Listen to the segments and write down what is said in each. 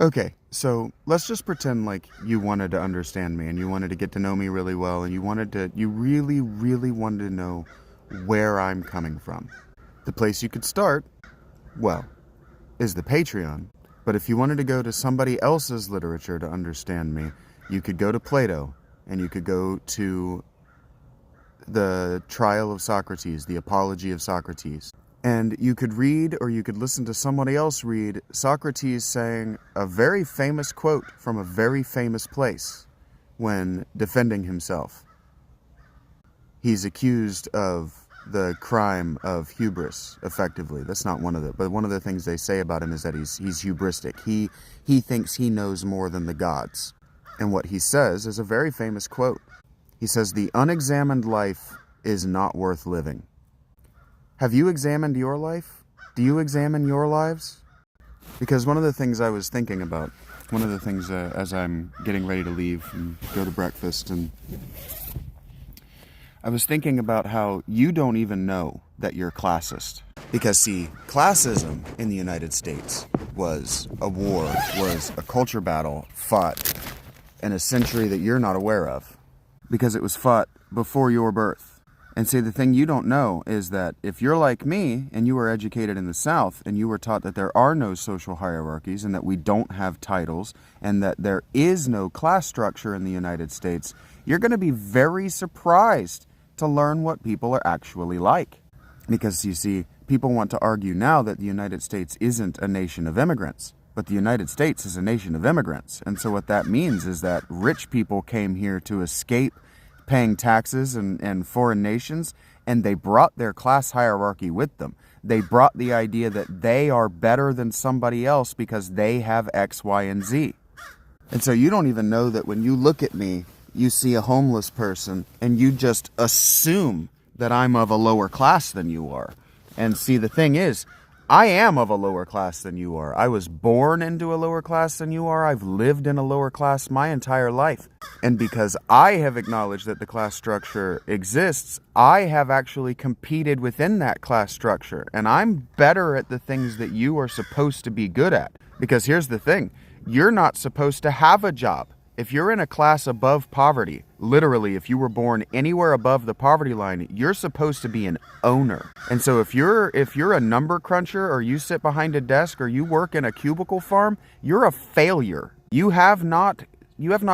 Okay, so let's just pretend like you wanted to understand me and you wanted to get to know me really well and you really, really wanted to know where I'm coming from. The place you could start, well, is the Patreon. But if you wanted to go to somebody else's literature to understand me, you could go to Plato and you could go to the Trial of Socrates, the Apology of Socrates. And you could read, or you could listen to somebody else read, Socrates saying a very famous quote from a very famous place when defending himself. He's accused of the crime of hubris, effectively. That's not one of the, but one of the things they say about him is that he's hubristic. He thinks he knows more than the gods. And what he says is a very famous quote. He says, "The unexamined life is not worth living." Have you examined your life? Do you examine your lives? Because one of the things I was thinking about, one of the things as I'm getting ready to leave and go to breakfast, and I was thinking about how you don't even know that you're classist. Because see, classism in the United States was a war, was a culture battle fought in a century that you're not aware of. Because it was fought before your birth. And see, the thing you don't know is that if you're like me and you were educated in the South and you were taught that there are no social hierarchies and that we don't have titles and that there is no class structure in the United States, you're going to be very surprised to learn what people are actually like. Because you see, people want to argue now that the United States isn't a nation of immigrants, but the United States is a nation of immigrants. And so what that means is that rich people came here to escape paying taxes and foreign nations, and they brought their class hierarchy with them. They brought the idea that they are better than somebody else because they have X, Y, and Z. And so you don't even know that when you look at me, you see a homeless person, and you just assume that I'm of a lower class than you are. And see, the thing is, I am of a lower class than you are. I was born into a lower class than you are. I've lived in a lower class my entire life. And because I have acknowledged that the class structure exists, I have actually competed within that class structure. And I'm better at the things that you are supposed to be good at. Because here's the thing, you're not supposed to have a job. If you're in a class above poverty, literally, if you were born anywhere above the poverty line, you're supposed to be an owner. And so if you're a number cruncher, or you sit behind a desk, or you work in a cubicle farm, you're a failure. You have not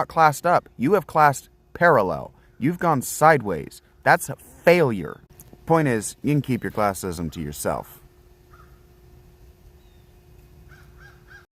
classed up. You have classed parallel. You've gone sideways. That's a failure. Point is, you can keep your classism to yourself.